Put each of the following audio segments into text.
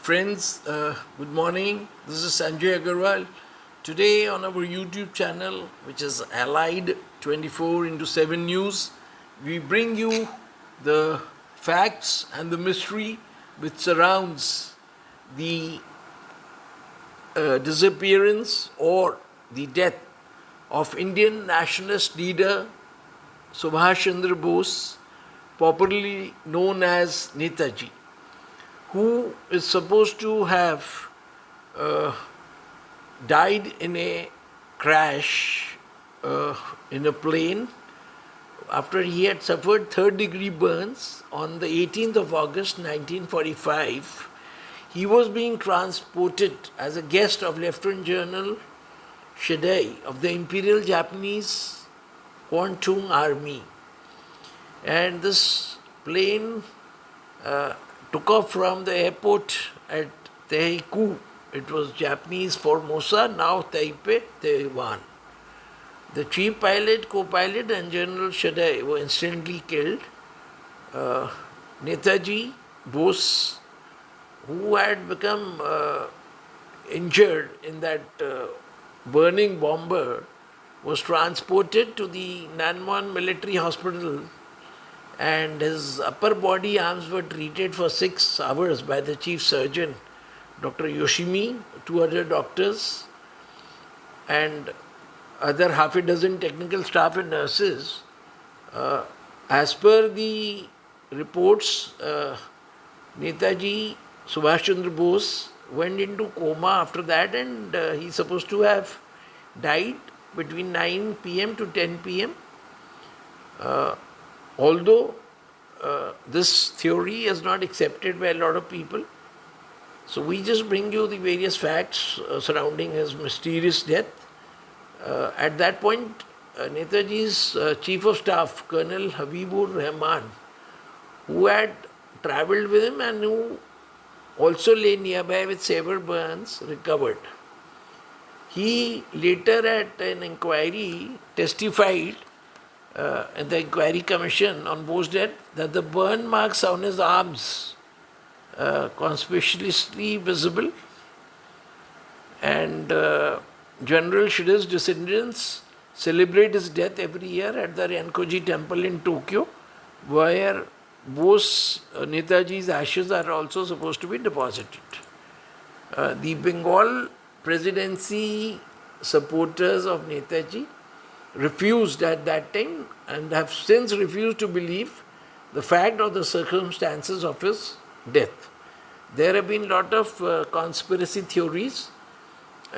Friends, good morning. This is Sanjay Agarwal. Today on our YouTube channel, which is Allied 24 into 7 News, we bring you the facts and the mystery which surrounds the disappearance or the death of Indian nationalist leader SUBHASH Chandra Bose, popularly known as NETAJI, who is supposed to have died in a crash in a plane after he had suffered third-degree burns on the 18th of August 1945. He was being transported as a guest of Lieutenant General Shidai of the Imperial Japanese Kwantung Army. And this plane took off from the airport at Taeku. It was Japanese Formosa, now Taipei, Taiwan. The chief pilot, co-pilot and General Shidai were instantly killed. NETAJI Bose, who had become injured in that burning bomber, was transported to the Nanwon military hospital, and his upper body arms were treated for 6 hours by the chief surgeon, Dr. Yoshimi, 2 other doctors, and other half a dozen technical staff and nurses. As per the reports, Netaji Subhash Chandra Bose went into coma after that, and he's supposed to have died between 9 p.m. to 10 p.m. Although this theory is not accepted by a lot of people, so we just bring you the various facts surrounding his mysterious death. At that point, Netaji's chief of staff, Colonel Habibur Rahman, who had travelled with him and who also lay nearby with severe burns, recovered. He later at an inquiry testified in the inquiry commission on Bose's death that the burn marks on his arms conspicuously visible, and General Shidai's descendants celebrate his death every year at the Renkoji temple in Tokyo, where Bose Netaji's ashes are also supposed to be deposited. The Bengal presidency supporters of Netaji refused at that time and have since refused to believe the fact or the circumstances of his death. There have been a lot of conspiracy theories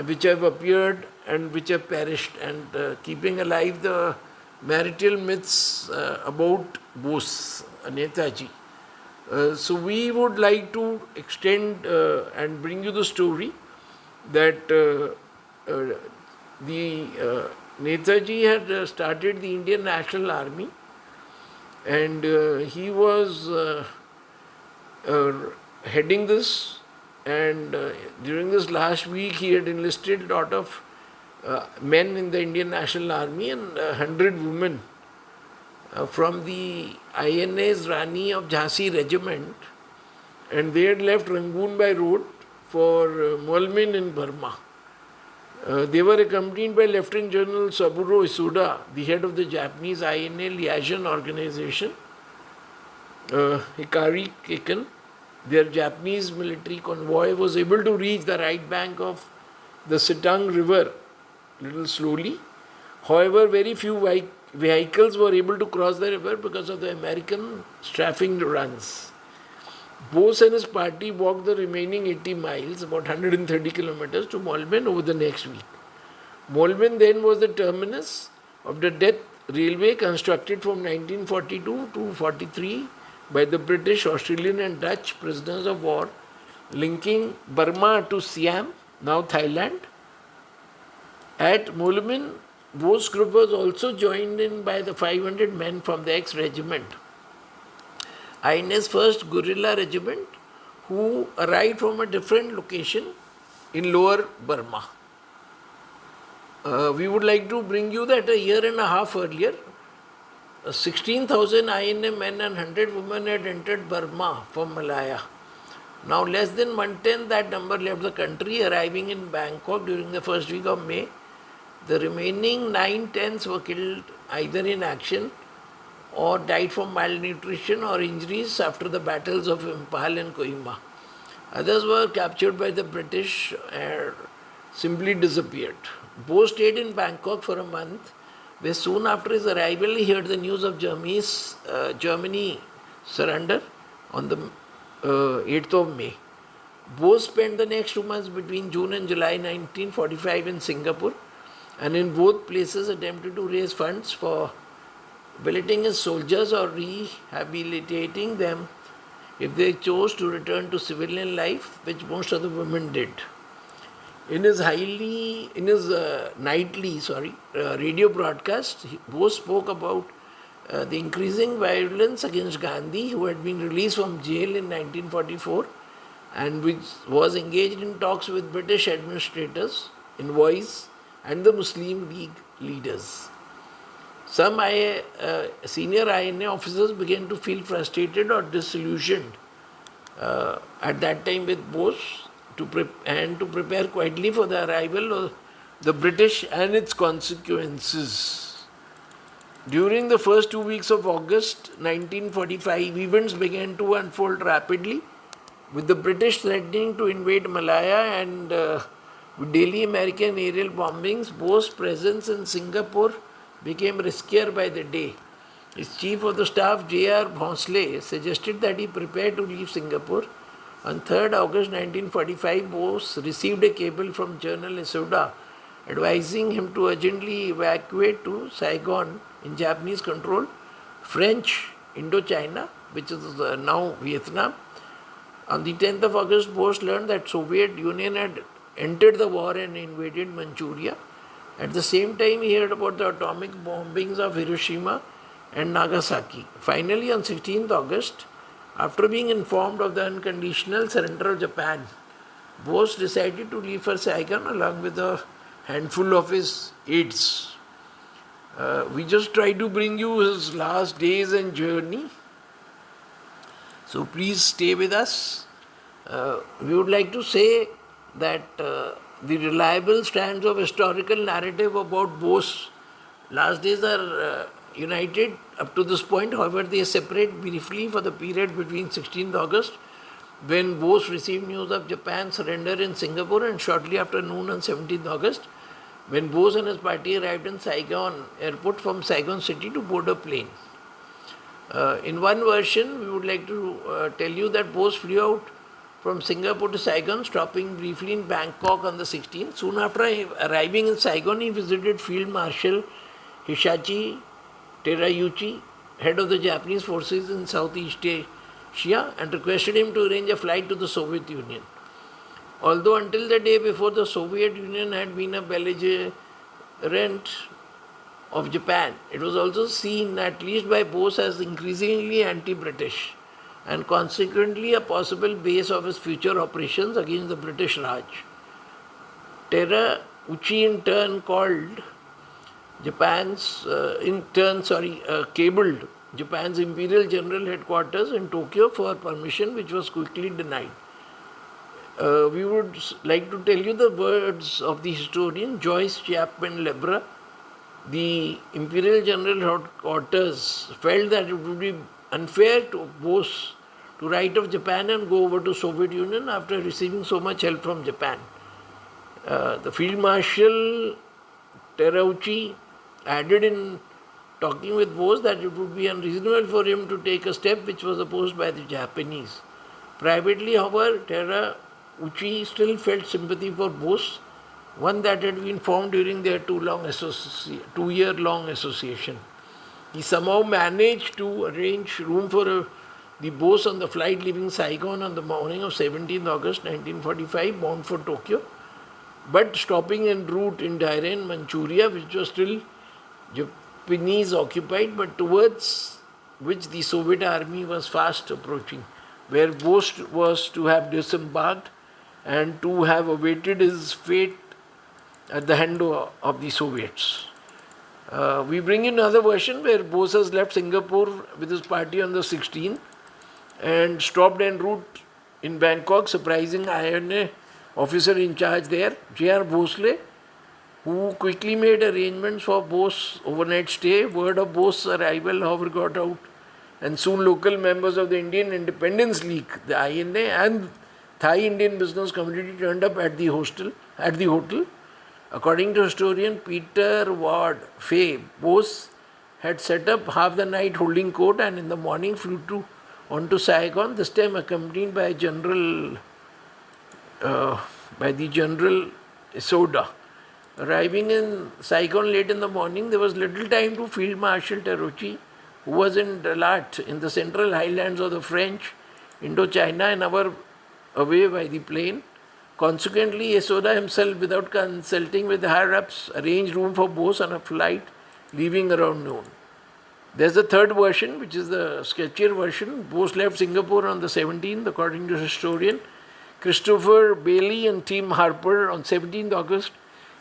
which have appeared and which have perished, and keeping alive the marital myths about Bose, Netaji. So we would like to extend and bring you the story that Netaji had started the Indian National Army, and he was heading this, and during this last week he had enlisted a lot of men in the Indian National Army and 100 women from the INA's Rani of Jhansi regiment, and they had left Rangoon by road for Molmin in Burma. They were accompanied by Lieutenant General Saburo Isuda, the head of the Japanese INA liaison organization, Hikari Keikan. Their Japanese military convoy was able to reach the right bank of the Sitang River little slowly. However, very few vehicles were able to cross the river because of the American strafing runs. Bose and his party walked the remaining 80 miles, about 130 kilometers, to Molmen over the next week. Molmen then was the terminus of the Death Railway constructed from 1942 to 43 by the British, Australian and Dutch prisoners of war, linking Burma to Siam, now Thailand. At Molmen, Bose group was also joined in by the 500 men from the ex-regiment, INA's first guerrilla regiment, who arrived from a different location in lower Burma. We would like to bring you that a year and a half earlier, 16,000 INA men and 100 women had entered Burma from Malaya. Now less than 1/10 that number left the country, arriving in Bangkok during the first week of May. The remaining 9/10 were killed either in action or died from malnutrition or injuries after the battles of Impal and Kohima. Others were captured by the British and simply disappeared. Bose stayed in Bangkok for a month, where soon after his arrival he heard the news of Germany surrender on the 8th of May. Bose spent the next 2 months between June and July 1945 in Singapore, and in both places attempted to raise funds for billeting his soldiers or rehabilitating them if they chose to return to civilian life, which most of the women did. In his nightly radio broadcast, Bose spoke about the increasing violence against Gandhi, who had been released from jail in 1944 and which was engaged in talks with British administrators, envoys, and the Muslim League leaders. Some senior INA officers began to feel frustrated or disillusioned at that time with Bose to prepare quietly for the arrival of the British and its consequences. During the first 2 weeks of August 1945, events began to unfold rapidly, with the British threatening to invade Malaya and with daily American aerial bombings. Bose's presence in Singapore became riskier by the day. His chief of the staff, J.R. Bhonsle, suggested that he prepare to leave Singapore. On 3rd August 1945, Bose received a cable from Colonel Isoda advising him to urgently evacuate to Saigon in Japanese control, French Indochina, which is now Vietnam. On the 10th of August, Bose learned that Soviet Union had entered the war and invaded Manchuria. At the same time, he heard about the atomic bombings of Hiroshima and Nagasaki. Finally, on 16th August, after being informed of the unconditional surrender of Japan, Bose decided to leave for Saigon along with a handful of his aides. We just try to bring you his last days and journey. So please stay with us. We would like to say that the reliable strands of historical narrative about Bose last days are united up to this point. However, they separate briefly for the period between 16th August, when Bose received news of Japan's surrender in Singapore, and shortly after noon on 17th August, when Bose and his party arrived in Saigon airport from Saigon city to board a plane. In one version, we would like to tell you that Bose flew out from Singapore to Saigon, stopping briefly in Bangkok on the 16th. Soon after arriving in Saigon, he visited Field Marshal Hisashi Terayuchi, head of the Japanese forces in Southeast Asia, and requested him to arrange a flight to the Soviet Union. Although until the day before, the Soviet Union had been a belligerent of Japan, it was also seen, at least by Bose, as increasingly anti-British and consequently a possible base of his future operations against the British Raj. Terauchi in turn cabled Japan's Imperial General Headquarters in Tokyo for permission, which was quickly denied. We would like to tell you the words of the historian Joyce Chapman Lebra. The Imperial General Headquarters felt that it would be unfair to Bose to write of Japan and go over to Soviet Union after receiving so much help from Japan. The Field Marshal Terauchi added in talking with Bose that it would be unreasonable for him to take a step which was opposed by the Japanese. Privately, however, Terauchi still felt sympathy for Bose, one that had been formed during their 2-year-long association. He somehow managed to arrange room for the Bose on the flight leaving Saigon on the morning of 17th August 1945, bound for Tokyo, but stopping en route in Dairen, Manchuria, which was still Japanese occupied, but towards which the Soviet army was fast approaching, where Bose was to have disembarked and to have awaited his fate at the hand of the Soviets. We bring in another version where Bose has left Singapore with his party on the 16th and stopped en route in Bangkok, surprising INA officer in charge there, J.R. Bhosle, who quickly made arrangements for Bose overnight stay. Word of Bose's arrival, however, got out, and soon local members of the Indian Independence League, the INA, and Thai Indian business community turned up at the hotel. According to historian Peter Ward Fay, Bose had set up half the night holding court and in the morning flew on to Saigon, this time accompanied by the General Soda. Arriving in Saigon late in the morning, there was little time to Field Marshal Terauchi, who was in Dalat in the central highlands of the French Indochina, an hour away by the plane. Consequently, Yesoda himself, without consulting with the higher-ups, arranged room for Bose on a flight leaving around noon. There's a third version, which is the sketchier version. Bose left Singapore on the 17th, according to historian Christopher Bailey and Tim Harper. On 17th August,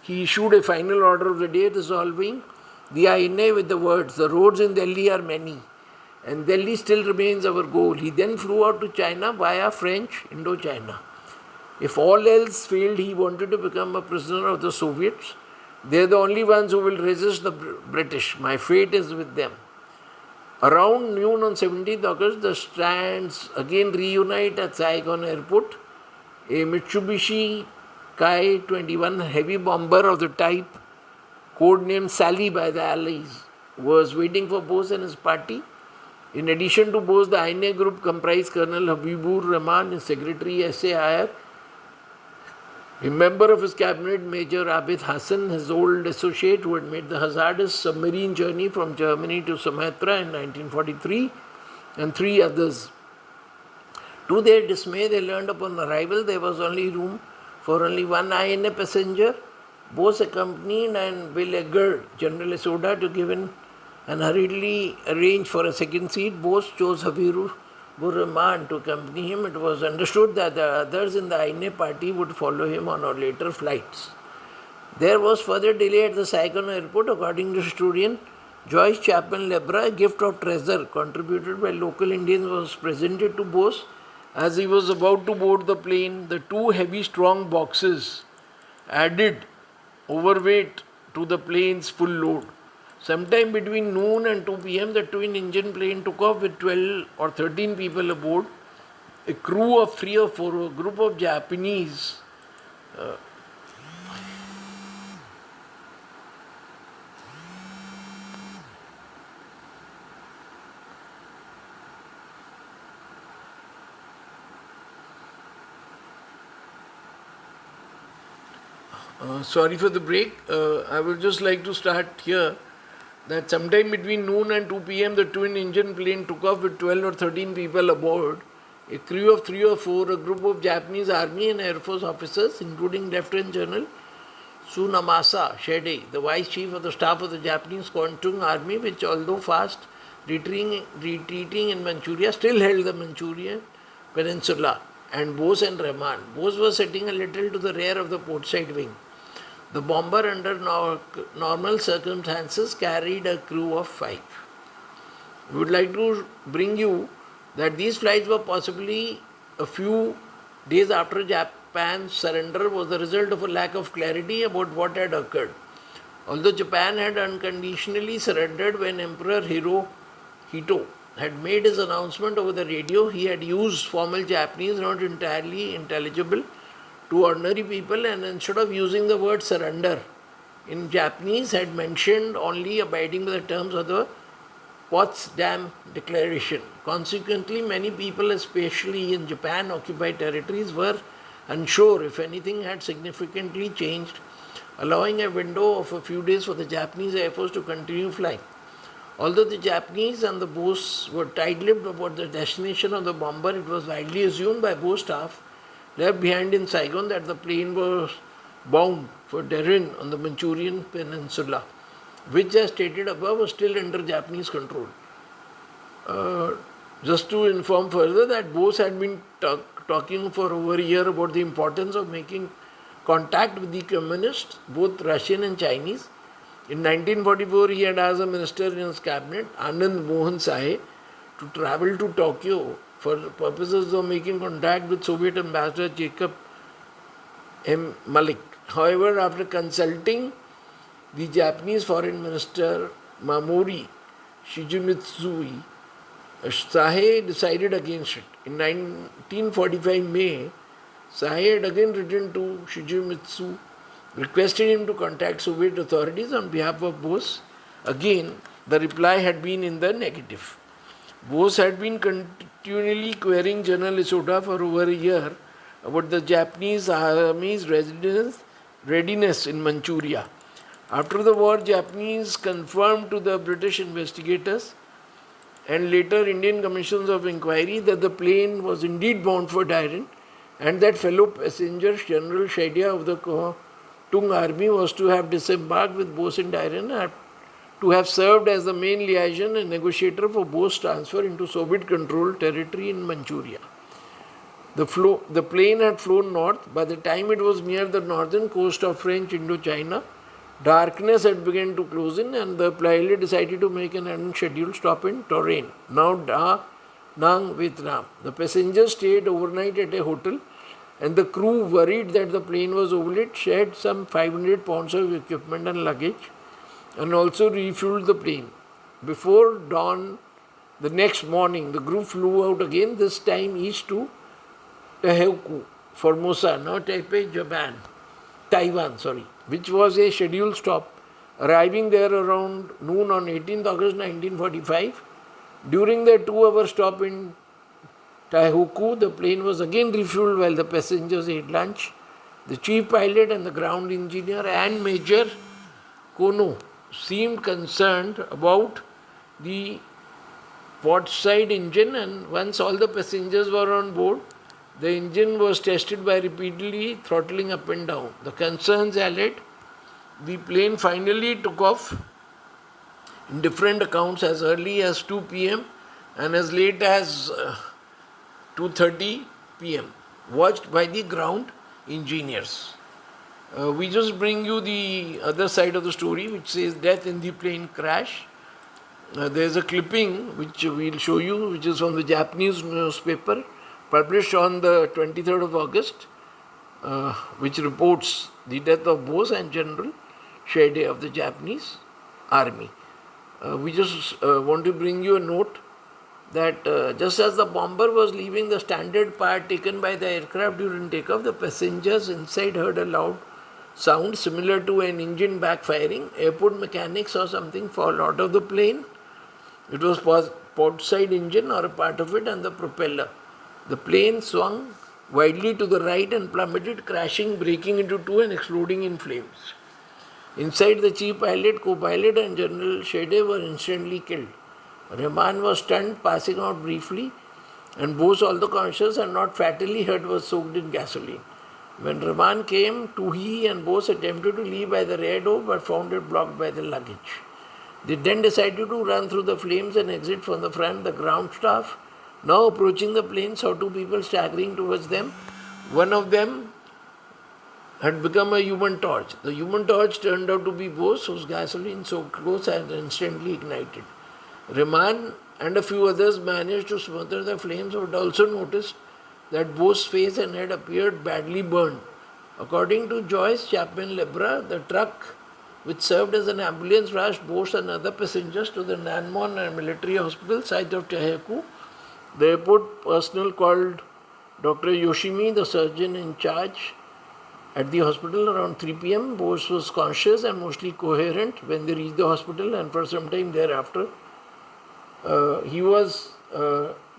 he issued a final order of the day resolving the INA with the words, "The roads in Delhi are many, and Delhi still remains our goal." He then flew out to China via French Indochina. If all else failed, he wanted to become a prisoner of the Soviets. They're the only ones who will resist the British. My fate is with them. Around noon on 17th August, the strands again reunite at Saigon Airport. A Mitsubishi Kai-21 heavy bomber of the type, codenamed Sally by the Allies, was waiting for Bose and his party. In addition to Bose, the INA group comprised Colonel Habibur Rahman, his secretary S.A. Iyer, a member of his cabinet, Major Abid Hassan, his old associate who had made the hazardous submarine journey from Germany to Sumatra in 1943, and three others. To their dismay, they learned upon arrival there was only room for only one INA passenger. Bose accompanied and beleaguered General Yesoda to give in and hurriedly arranged for a second seat. Bose chose Habibur Rahman to accompany him. It was understood that the others in the INA party would follow him on later flights. There was further delay at the Saigon airport. According to historian Joyce Chapman Lebra, a gift of treasure contributed by local Indians was presented to Bose. As he was about to board the plane, the two heavy strong boxes added overweight to the plane's full load. Sometime between noon and 2 p.m., the twin-engine plane took off with 12 or 13 people aboard, a crew of 3 or 4, a group of Japanese sorry for the break. I would just like to start here that sometime between noon and 2 p.m. the twin-engine plane took off with 12 or 13 people aboard, a crew of 3 or 4, a group of Japanese Army and Air Force officers, including Lieutenant General Tsunamasa Shede, the Vice Chief of the Staff of the Japanese Kwantung Army, which although fast retreating in Manchuria, still held the Manchurian Peninsula, and Bose and Rahman. Bose was sitting a little to the rear of the portside wing. The bomber, under normal circumstances, carried a crew of 5. We would like to bring you that these flights were possibly a few days after Japan's surrender was the result of a lack of clarity about what had occurred. Although Japan had unconditionally surrendered when Emperor Hirohito had made his announcement over the radio, he had used formal Japanese not entirely intelligible to ordinary people, and instead of using the word surrender in Japanese, had mentioned only abiding by the terms of the Potsdam Declaration. Consequently, many people, especially in Japan-occupied territories, were unsure if anything had significantly changed, allowing a window of a few days for the Japanese Air Force to continue flying. Although the Japanese and the Bose were tight-lipped about the destination of the bomber, it was widely assumed by Bose staff left behind in Saigon that the plane was bound for Darin on the Manchurian Peninsula, which, as stated above, was still under Japanese control. Just to inform further that Bose had been talking for over a year about the importance of making contact with the communists, both Russian and Chinese. In 1944, he had asked a minister in his cabinet, Anand Mohan Sahe, to travel to Tokyo for purposes of making contact with Soviet ambassador Jacob M. Malik. However, after consulting the Japanese Foreign Minister Mamori Shigemitsui, Sahe decided against it. In 1945 May, Sahe had again written to Shigemitsu, requested him to contact Soviet authorities on behalf of Bose. Again, the reply had been in the negative. Bose had been continually querying General Isoda for over a year about the Japanese army's readiness in Manchuria. After the war, Japanese confirmed to the British investigators and later Indian commissions of inquiry that the plane was indeed bound for Dairen and that fellow passenger General Shaidia of the Tung army was to have disembarked with Bose in Dairen and to have served as the main liaison and negotiator for Bose transfer into Soviet-controlled territory in Manchuria. The plane had flown north. By the time it was near the northern coast of French Indochina, darkness had begun to close in and the pilot decided to make an unscheduled stop in Torain, now Da Nang, Vietnam. The passengers stayed overnight at a hotel and the crew, worried that the plane was overlit, shared some 500 pounds of equipment and luggage and also refueled the plane. Before dawn the next morning, the group flew out again, this time east to Taiheiku, Formosa, now Taipei, Taiwan, which was a scheduled stop, arriving there around noon on 18th August 1945. During the 2-hour stop in Taiheiku, the plane was again refueled while the passengers ate lunch. The chief pilot and the ground engineer and Major Kono seemed concerned about the port side engine, and once all the passengers were on board, the engine was tested by repeatedly throttling up and down. The concerns allayed, the plane finally took off in different accounts as early as 2 p.m. and as late as 2:30 p.m., watched by the ground engineers. We just bring you the other side of the story, which says death in the plane crash. There is a clipping which we'll show you, which is from the Japanese newspaper, published on the 23rd of August, which reports the death of Bose and General Shade of the Japanese army. We just want to bring you a note that just as the bomber was leaving the standard part taken by the aircraft during takeoff, the passengers inside heard a loud sound similar to an engine backfiring. Airport mechanics saw something fall out of the plane. It was port side engine or a part of it and the propeller. The plane swung widely to the right and plummeted, crashing, breaking into two and exploding in flames. Inside, the chief pilot, co-pilot and General Shade were instantly killed. Rahman was stunned, passing out briefly, and Bose, although conscious and not fatally hurt, was soaked in gasoline. When Rahman came to, he and Bose attempted to leave by the rear door but found it blocked by the luggage. They then decided to run through the flames and exit from the front. The ground staff, now approaching the plane, saw two people staggering towards them. One of them had become a human torch. The human torch turned out to be Bose, whose gasoline-soaked clothes had instantly ignited. Rahman and a few others managed to smother the flames, but also noticed that Bose's face and head appeared badly burned. According to Joyce Chapman Lebra, the truck which served as an ambulance rushed Bose and other passengers to the Nanmon military hospital site of Taiheiku. The airport personnel called Dr. Yoshimi, the surgeon in charge, at the hospital around 3 p.m. Bose was conscious and mostly coherent when they reached the hospital, and for some time thereafter he was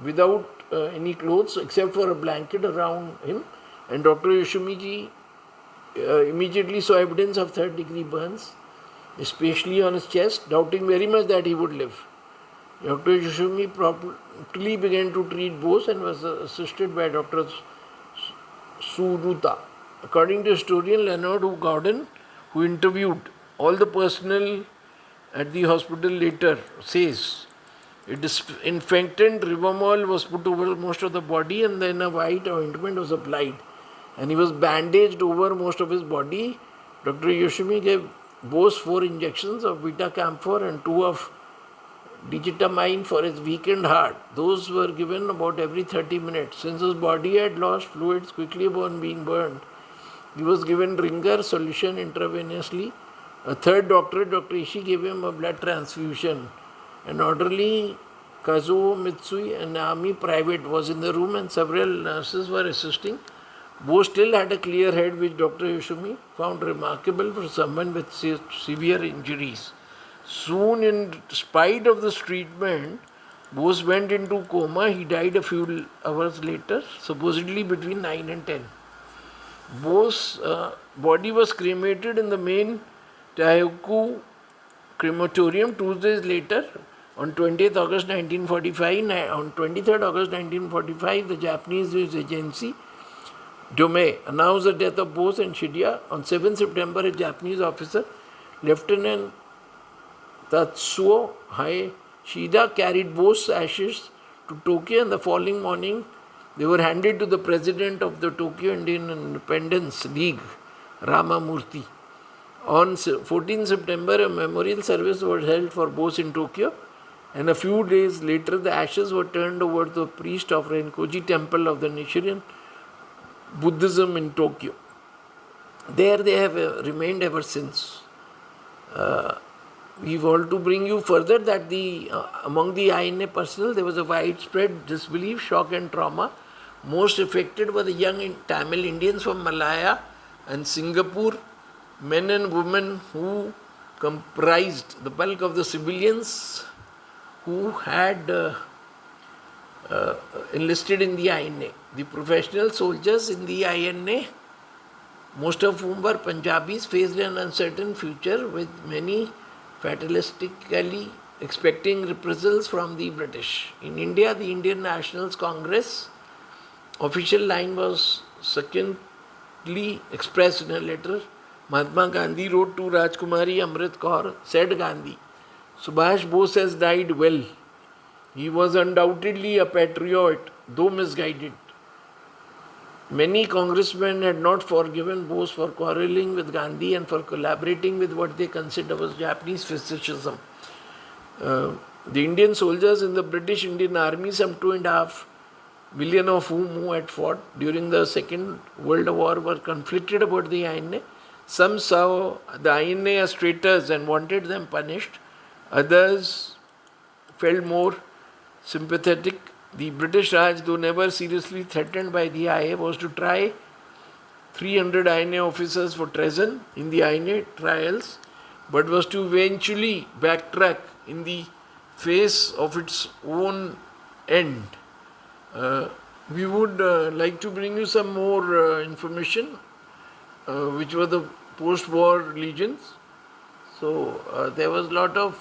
without any clothes except for a blanket around him, and Dr. Yoshimi immediately saw evidence of third-degree burns, especially on his chest, doubting very much that he would live. Dr. Yoshimi promptly began to treat Bose and was assisted by Dr. Suruta. According to historian Leonard Gordon, who interviewed all the personnel at the hospital later, says, a disinfectant Rivamol was put over most of the body and then a white ointment was applied, and he was bandaged over most of his body. Dr. Yoshimi gave Bose 4 injections of Vita Camphor and 2 of digitamine for his weakened heart. Those were given about every 30 minutes. Since his body had lost fluids quickly upon being burned, he was given ringer solution intravenously. A third doctor, Dr. Ishii, gave him a blood transfusion. An orderly, Kazuo Mitsui, an army private, was in the room and several nurses were assisting. Bose still had a clear head, which Dr. Yoshimi found remarkable for someone with severe injuries. Soon, in spite of this treatment, Bose went into coma. He died a few hours later, supposedly between 9 and 10. Bose's body was cremated in the main Taioku crematorium 2 days later. On 20th August 1945, on 23rd August 1945, the Japanese news agency Dome announced the death of Bose and Shinya. On 7 September, a Japanese officer, Lieutenant Tatsuo Shida, carried Bose's ashes to Tokyo, and the following morning they were handed to the president of the Tokyo Indian Independence League, Ramamurthy. On 14 September, a memorial service was held for Bose in Tokyo, and a few days later, the ashes were turned over to the priest of Renkoji temple of the Nichiren Buddhism in Tokyo. There they have remained ever since. We want to bring you further that among the INA personnel there was a widespread disbelief, shock and trauma. Most affected were the young Tamil Indians from Malaya and Singapore, men and women who comprised the bulk of the civilians who had enlisted in the INA. The professional soldiers in the INA, most of whom were Punjabis, faced an uncertain future, with many fatalistically expecting reprisals from the British. In India, the Indian National Congress official line was succinctly expressed in a letter. Mahatma Gandhi wrote to Rajkumari Amrit Kaur, said Gandhi, Subhash Bose has died well. He was undoubtedly a patriot, though misguided. Many congressmen had not forgiven Bose for quarreling with Gandhi and for collaborating with what they considered was Japanese fascism. The Indian soldiers in the British Indian Army, some 2.5 million of whom had fought during the Second World War, were conflicted about the INA. Some saw the INA as traitors and wanted them punished. Others felt more sympathetic. The British Raj, though never seriously threatened by the IA, was to try 300 INA officers for treason in the INA trials, but was to eventually backtrack in the face of its own end. We would like to bring you some more information, which were the post-war legions. So there was a lot of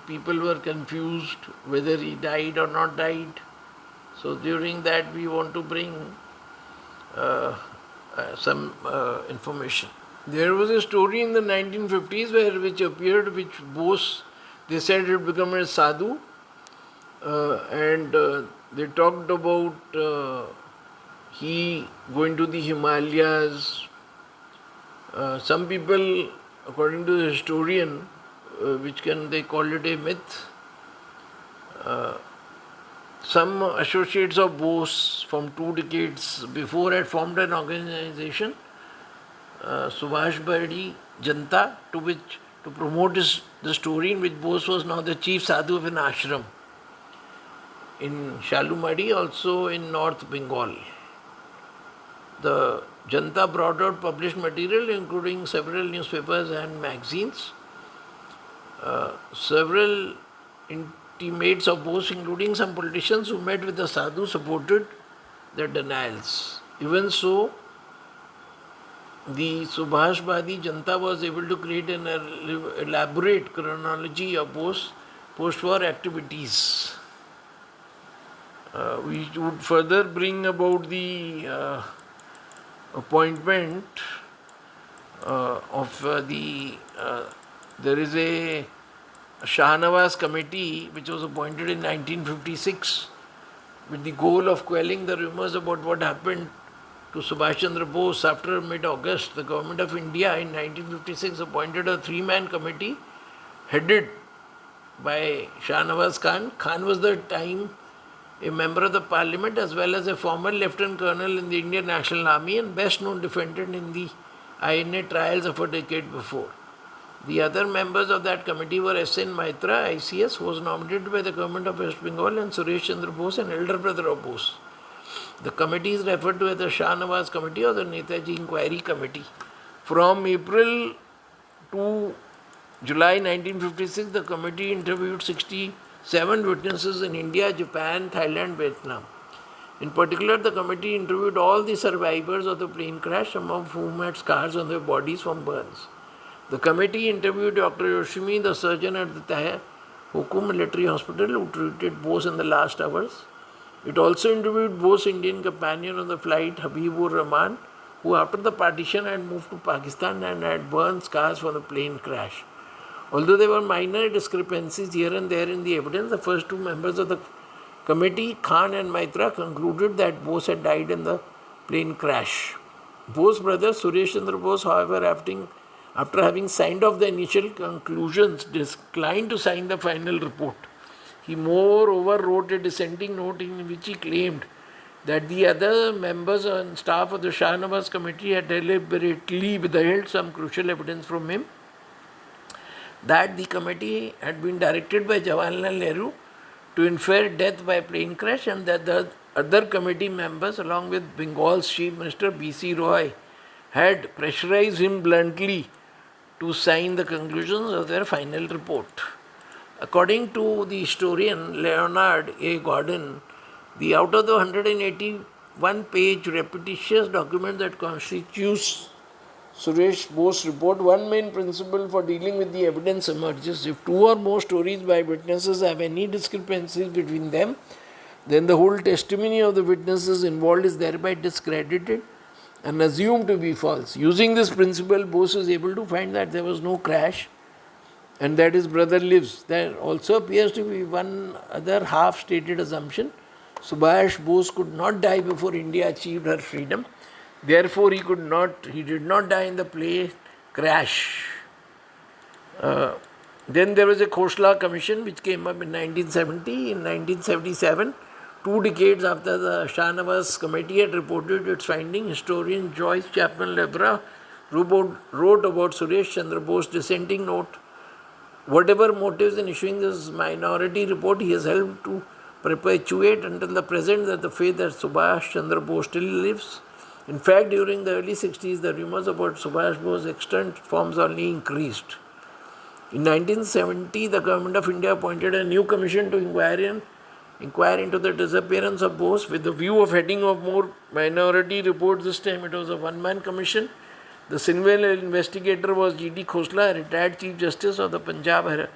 people were confused whether he died or not died. So during that we want to bring some information. There was a story in the 1950s which appeared, which Bose, they said, had become a sadhu, and they talked about he going to the Himalayas. Some people, according to the historian, they call it a myth. Some associates of Bose from 2 decades before had formed an organization, Subhash Badi Janta, to promote the story in which Bose was now the chief sadhu of an ashram in Shalumadi, also in North Bengal. The Janta brought out published material, including several newspapers and magazines. Several intimates of Bose, including some politicians who met with the sadhu, supported their denials. Even so, the Subhash Badi Janta was able to create an elaborate chronology of Bose post-war activities. We would further bring about the appointment of there is a Shahnawaz committee which was appointed in 1956 with the goal of quelling the rumors about what happened to Subhash Chandra Bose. After mid-August, the government of India in 1956 appointed a 3-man committee headed by Shah Nawaz Khan. Khan was the time a member of the parliament as well as a former lieutenant colonel in the Indian National Army and best known defendant in the INA trials of a decade before. The other members of that committee were S.N. Maitra, ICS, who was nominated by the government of West Bengal, and Suresh Chandra Bose, an elder brother of Bose. The committee is referred to as the Shah Nawaz Committee or the Netaji Inquiry Committee. From April to July 1956, the committee interviewed 67 witnesses in India, Japan, Thailand, Vietnam. In particular, the committee interviewed all the survivors of the plane crash, some of whom had scars on their bodies from burns. The committee interviewed Dr. Yoshimi, the surgeon at the Tahir Hukum Military Hospital, who treated Bose in the last hours. It also interviewed Bose's Indian companion on the flight, Habibur Rahman, who after the partition had moved to Pakistan and had burn scars from the plane crash. Although there were minor discrepancies here and there in the evidence, the first two members of the committee, Khan and Maitra, concluded that Bose had died in the plane crash. Bose's brother, Suresh Chandra Bose, however, after having signed off the initial conclusions, declined to sign the final report. He moreover wrote a dissenting note in which he claimed that the other members and staff of the Shah Nawaz committee had deliberately withheld some crucial evidence from him, that the committee had been directed by Jawaharlal Nehru to infer death by plane crash, and that the other committee members, along with Bengal's Chief Minister B.C. Roy, had pressurized him bluntly to sign the conclusions of their final report. According to the historian Leonard A. Gordon, out of the 181-page repetitious document that constitutes Suresh Bose's report, one main principle for dealing with the evidence emerges. If two or more stories by witnesses have any discrepancies between them, then the whole testimony of the witnesses involved is thereby discredited and assumed to be false. Using this principle, Bose is able to find that there was no crash and that his brother lives. There also appears to be one other half-stated assumption. Subhash Bose could not die before India achieved her freedom. Therefore, he did not die in the plane crash. Then there was a Khosla Commission which came up in 1970. In 1977, 2 decades after the Shah Nawaz Committee had reported its finding, historian Joyce Chapman Lebra wrote about Suresh Chandra Bose's dissenting note. Whatever motives in issuing this minority report, he has helped to perpetuate until the present that the faith that Subhash Chandra Bose still lives. In fact, during the early 60s, the rumors about Subhash Bose's extant forms only increased. In 1970, the government of India appointed a new commission to inquire into the disappearance of Bose with the view of heading off more minority reports. This time it was a one-man commission. The single investigator was G.D. Khosla, retired Chief Justice of the Punjab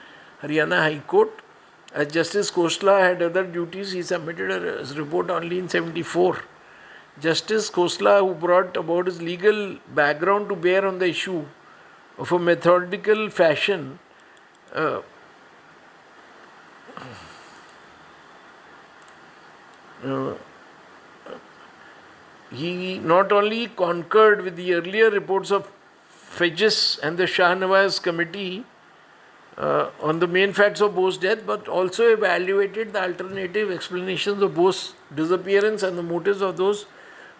Haryana High Court. As Justice Khosla had other duties, he submitted his report only in 1974. Justice Khosla, who brought about his legal background to bear on the issue of a methodical fashion, he not only concurred with the earlier reports of Fedges and the Shah Nawaz Committee on the main facts of Bose's death, but also evaluated the alternative explanations of Bose's disappearance and the motives of those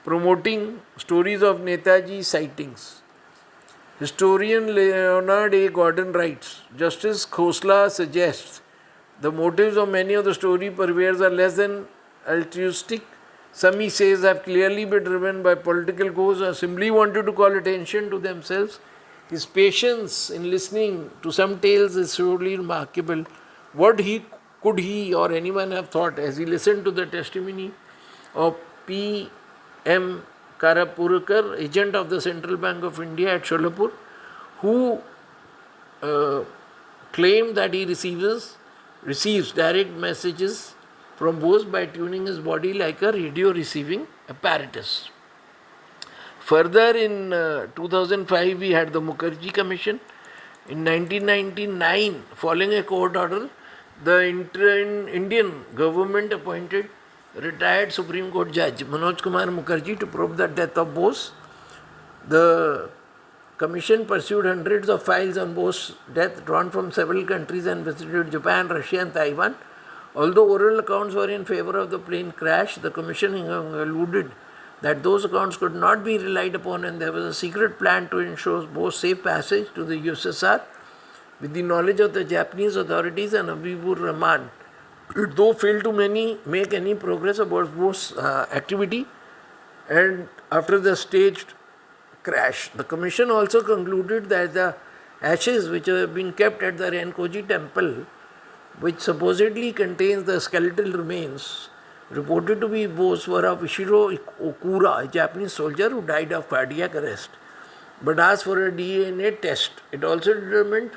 promoting stories of Netaji sightings. Historian Leonard A. Gordon writes, Justice Khosla suggests the motives of many of the story purveyors are less than altruistic. Some, he says, have clearly been driven by political goals or simply wanted to call attention to themselves. His patience in listening to some tales is surely remarkable. What could he or anyone have thought as he listened to the testimony of P.M. Karapurkar, agent of the Central Bank of India at Sholapur, who claimed that he receives direct messages from Bose by tuning his body like a radio receiving apparatus. Further, in 2005, we had the Mukherjee Commission. In 1999, following a court order, the Indian government appointed retired Supreme Court Judge Manoj Kumar Mukherjee to probe the death of Bose. The Commission pursued hundreds of files on Bose's death drawn from several countries and visited Japan, Russia and Taiwan. Although oral accounts were in favor of the plane crash, the Commission concluded that those accounts could not be relied upon and there was a secret plan to ensure Bose's safe passage to the USSR with the knowledge of the Japanese authorities and Habibur Rahman. It though failed to make any progress about Bose's activity and after the staged crash. The Commission also concluded that the ashes which have been kept at the Renkoji temple, which supposedly contains the skeletal remains, reported to be Bose, were of Ishiro Okura, a Japanese soldier who died of cardiac arrest, but asked for a DNA test. It also determined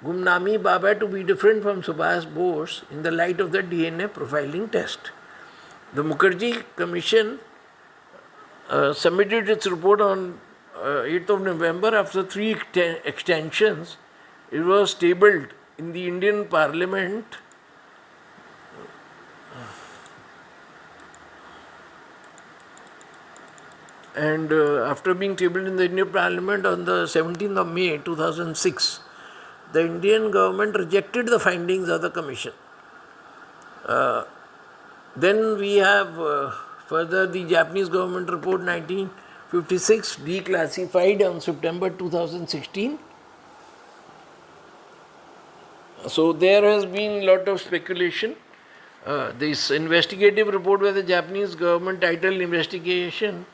Gumnami Baba to be different from Subhash Bose in the light of the DNA profiling test. The Mukherjee Commission submitted its report on 8th of November. After 3 extensions, it was tabled in the Indian Parliament and after being tabled in the Indian Parliament on the 17th of May 2006, the Indian government rejected the findings of the Commission. Then we have further the Japanese government report 1956 declassified on September 2016. So there has been a lot of speculation. This investigative report by the Japanese government titled Investigation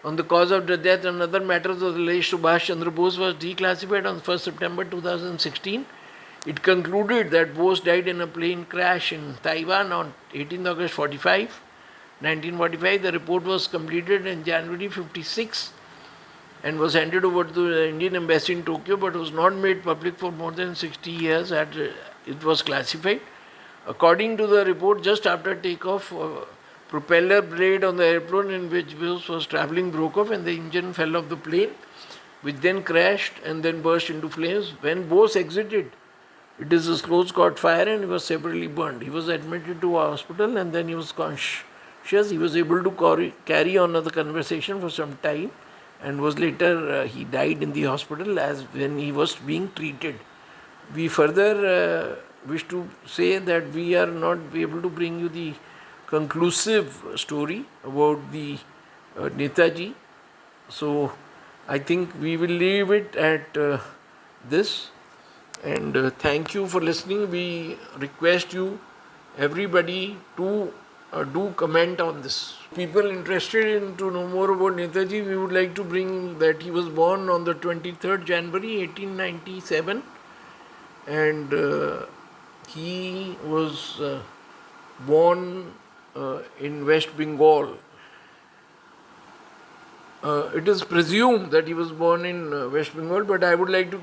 on the Cause of the Death and Other Matters of the late Subhash Chandra Bose was declassified on 1st September 2016. It concluded that Bose died in a plane crash in Taiwan on 18 August 1945. The report was completed in January 56 and was handed over to the Indian Embassy in Tokyo, but was not made public for more than 60 years as it was classified. According to the report, just after takeoff, propeller blade on the airplane in which Bose was travelling broke off and the engine fell off the plane, which then crashed and then burst into flames. When Bose exited, his clothes caught fire and he was severely burned. He was admitted to a hospital and then he was conscious. He was able to carry on the conversation for some time and was later, he died in the hospital as when he was being treated. We further wish to say that we are not able to bring you the conclusive story about the Netaji. So I think we will leave it at this, and thank you for listening. We request you, everybody, to do comment on this. People interested in to know more about Netaji, we would like to bring that he was born on the 23rd January 1897 and he was born in West Bengal. It is presumed that he was born in West Bengal, but I would like to